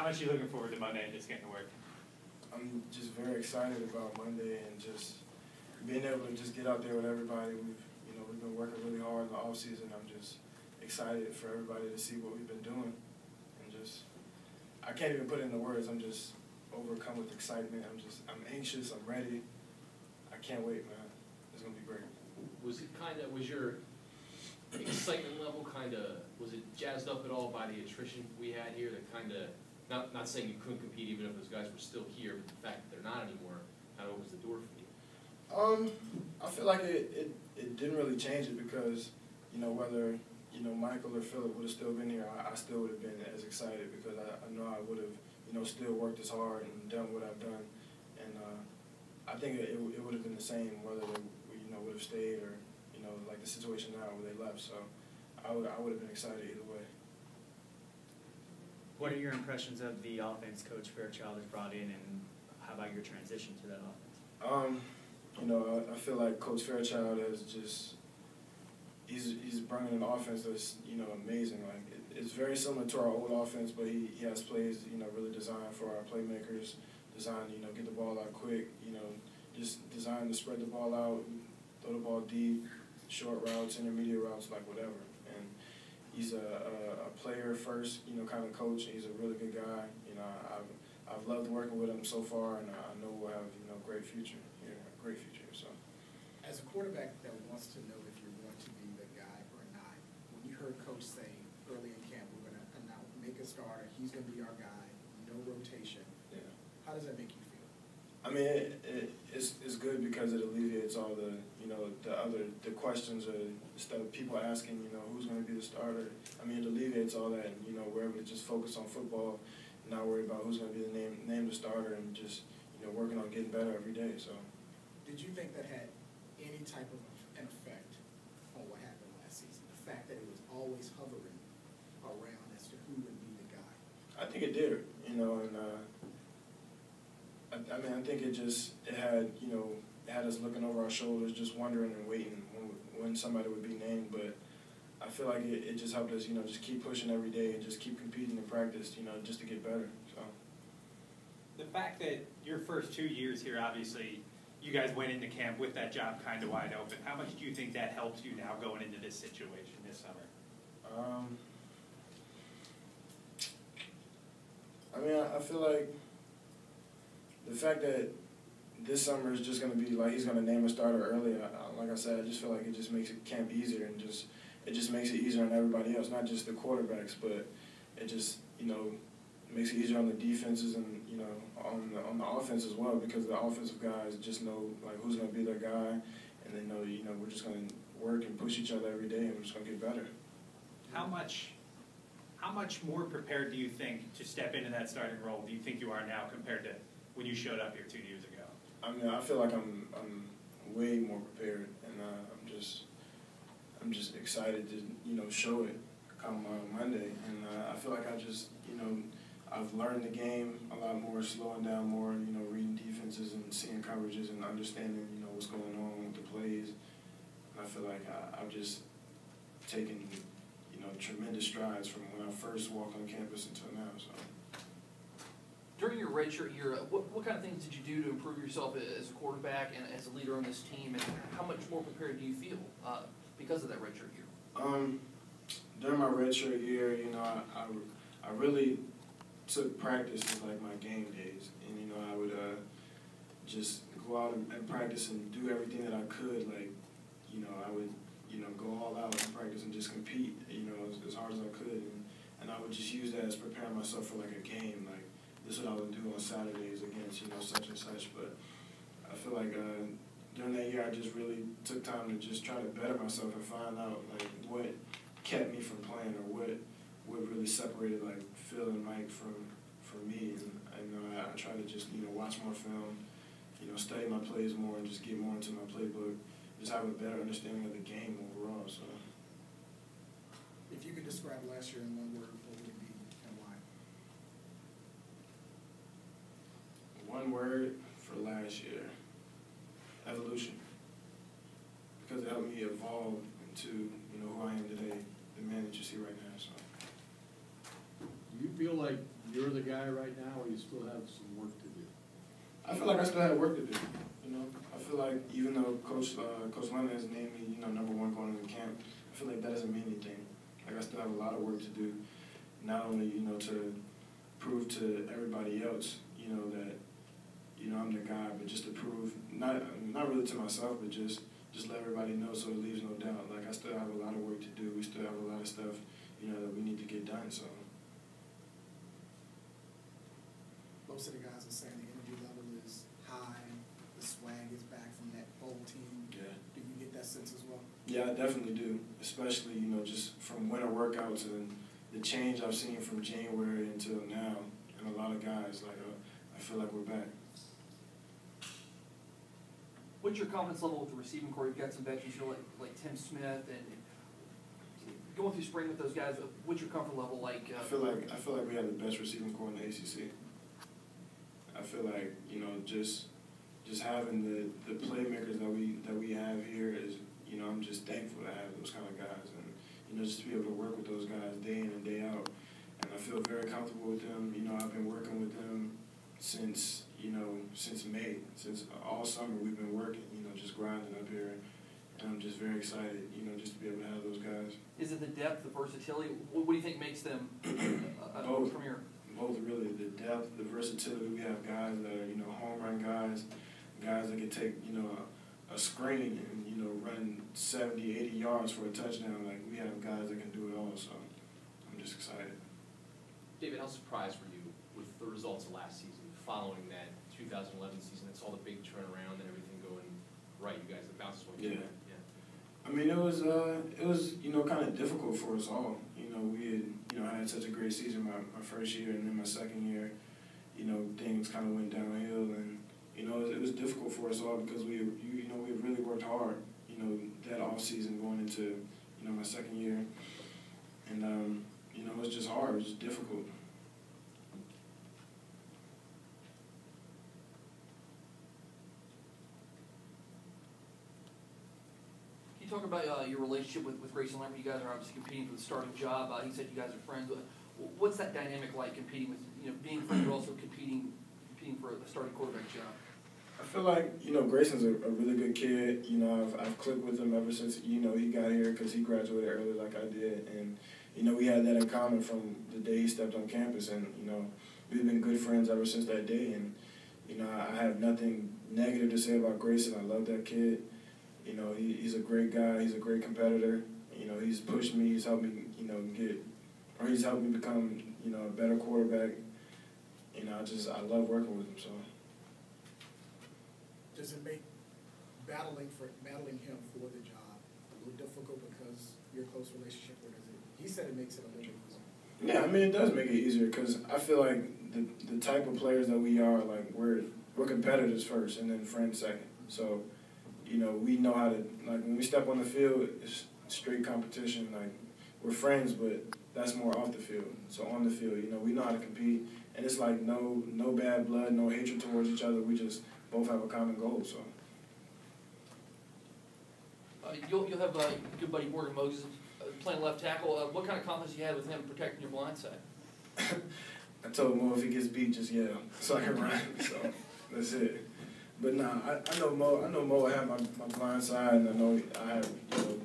much are you looking forward to Monday and just getting to work? I'm just very excited about Monday and just being able to just get out there with everybody. We've been working really hard in the off season. I'm just excited for everybody to see what we've been doing, and I can't even put it into words. I'm just overcome with excitement. I'm anxious. I'm ready. I can't wait, man. It's gonna be great. Was your excitement level was it jazzed up at all by the attrition we had here that not saying you couldn't compete even if those guys were still here, but the fact that they're not anymore kind of opens the door for you? I feel like it didn't really change it because, whether, Michael or Phillip would have still been here, I still would have been as excited because I know I would have, still worked as hard and done what I've done. And I think it would have been the same whether they, would have stayed or, like the situation now where they left. So I would have been excited either way. What are your impressions of the offense Coach Fairchild has brought in, and how about your transition to that offense? I feel like Coach Fairchild has he's bringing an offense that's, amazing. Like, it's very similar to our old offense, but he has plays, really designed for our playmakers, designed, get the ball out quick, just designed to spread the ball out, throw the ball deep, short routes, intermediate routes, like whatever. And he's a player first, kind of coach. He's a really good guy. I've loved working with him so far, and I know we'll have, great future here, a great future. So, as a quarterback that wants to know if you're going to be the guy or not, when you heard Coach say early in camp, we're going to make a starter, he's going to be our guy, no rotation. Yeah. How does that make you feel? I mean, it's good because it alleviates all the the questions or instead of people asking, who's going to be the starter. I mean, it alleviates all that, and we're able to just focus on football, and not worry about who's going to be the name the starter, and just working on getting better every day. So, did you think that had any type of an effect on what happened last season? The fact that it was always hovering around as to who would be the guy. I think it did, and I think it had us looking over our shoulders, just wondering and waiting when somebody would be named. But I feel like it just helped us, just keep pushing every day and just keep competing in practice, just to get better. So. The fact that your first 2 years here, obviously, you guys went into camp with that job kind of wide open. How much do you think that helps you now going into this situation this summer? I mean, I feel like the fact that this summer is just going to be like he's going to name a starter early, like I said, I just feel like it just makes camp easier, and it just makes it easier on everybody else, not just the quarterbacks, but it just, makes it easier on the defenses and, on the offense as well, because the offensive guys just know, like, who's going to be their guy, and they know, we're just going to work and push each other every day, and we're just going to get better. How much more prepared do you think to step into that starting role do you think you are now compared to when you showed up here 2 years ago? I mean, I feel like I'm way more prepared, and I'm just excited to, show it come Monday, and I feel like I've learned the game a lot more, slowing down more, reading defenses and seeing coverages and understanding, what's going on with the plays. And I feel like I've just taken, tremendous strides from when I first walked on campus until now. So. During your redshirt year, what kind of things did you do to improve yourself as a quarterback and as a leader on this team, and how much more prepared do you feel because of that redshirt year? During my redshirt year, I really took practice as like my game days, and I would just go out and practice and do everything that I could. Like, I would go all out in practice and just compete, as hard as I could, and I would just use that as preparing myself for like a game. Like, this is what I would do on Saturdays against such and such. But I feel like during that year, I just really took time to just try to better myself and find out like what kept me from playing, or what really separated like Phil and Mike from me. And I try to just watch more film, study my plays more, and just get more into my playbook, just have a better understanding of the game overall. So, if you could describe last year in one word, what would it be and why? One word for last year: evolution, because it helped me evolve into who I am today, the man that you see right now. So. Do you feel like you're the guy right now, or you still have some work to do? I feel like I still have work to do. You know, I feel like even though Coach Leonard has named me, you know, #1 going into camp, I feel like that doesn't mean anything. Like I still have a lot of work to do, not only, you know, to prove to everybody else, you know, that, you know, I'm the guy, but just to prove not really to myself, but just let everybody know so it leaves no doubt. Like I still have a lot of work to do. We still have a lot of stuff, you know, that we need to get done. So. Most of the guys are saying the energy level is high, the swag is back from that whole team. Yeah. Do you get that sense as well? Yeah, I definitely do. Especially, you know, just from winter workouts and the change I've seen from January until now, and a lot of guys, like I feel like we're back. What's your confidence level with the receiving core? You've got some veterans, you know, like Tim Smith, and going through spring with those guys. What's your comfort level like? I feel like we have the best receiving core in the ACC. I feel like, you know, just having the playmakers that we have here is, you know, I'm just thankful to have those kind of guys, and you know, just to be able to work with those guys day in and day out, and I feel very comfortable with them. You know, I've been working with them since May, since all summer we've been working, you know, just grinding up here, and I'm just very excited, you know, just to be able to have those guys. Is it the depth, the versatility? What do you think makes them Both. premier? Both, really, the depth, the versatility. We have guys that are, you know, home run guys that can take, you know, a screen and, you know, run 70, 80 yards for a touchdown. Like, we have guys that can do it all, so I'm just excited. David, how surprised were you with the results of last season, following that 2011 season that saw the big turnaround and everything going right? You guys, the bounce was going. Yeah. I mean, it was you know, kind of difficult for us all. You know, we had, you know, I had such a great season my first year, and then my second year, you know, things kind of went downhill, and you know, it was difficult for us all because we really worked hard, you know, that off season going into, you know, my second year, and you know, it was just hard, it was just difficult. Can you talk about your relationship with Grayson Lambert? You guys are obviously competing for the starting job. He said you guys are friends. What's that dynamic like, competing with, you know, being friends but also competing for the starting quarterback job? I feel like, you know, Grayson's a really good kid. You know, I've clicked with him ever since, you know, he got here because he graduated early like I did. And, you know, we had that in common from the day he stepped on campus. And, you know, we've been good friends ever since that day. And, you know, I have nothing negative to say about Grayson. I love that kid. You know, he's a great guy. He's a great competitor. You know, he's pushed me. He's helped me, you know, he's helped me become, you know, a better quarterback. You know, I love working with him, so. Does it make battling him for the job a little difficult because your close relationship, or does it? He said it makes it a little bit easier. Yeah, I mean, it does make it easier because I feel like the type of players that we are, like we're competitors first and then friends second. So, you know, we know how to, like, when we step on the field, it's straight competition. Like, we're friends, but that's more off the field. So on the field, you know, we know how to compete, and it's like no bad blood, no hatred towards each other. We just both have a common goal, so. You'll have good buddy Morgan Moses playing left tackle. What kind of confidence you had with him protecting your blind side? I told him, if he gets beat, just yell, so I can run. So that's it. But nah, I know Mo will have my blind side, and I know I have, you know,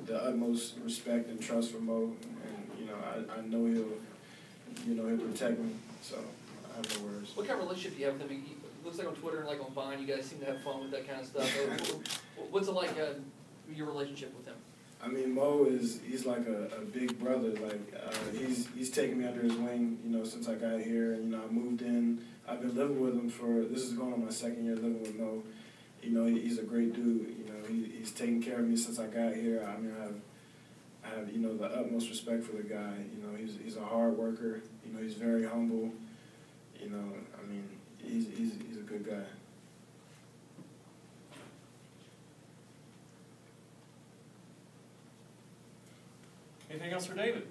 the utmost respect and trust for Mo, and you know, I know he'll protect me. So I have no words. What kind of relationship do you have with him? It looks like on Twitter and like on Vine, you guys seem to have fun with that kind of stuff. What's it like, your relationship with him? I mean, Mo he's like a big brother. Like he's taken me under his wing, you know, since I got here. And, you know, I moved in. I've been living with him this is going on my second year living with Mo. You know, he's a great dude. You know, he's taken care of me since I got here. I mean, I have you know, the utmost respect for the guy. You know, he's a hard worker. You know, he's very humble. You know, I mean, he's a good guy. Anything else for David?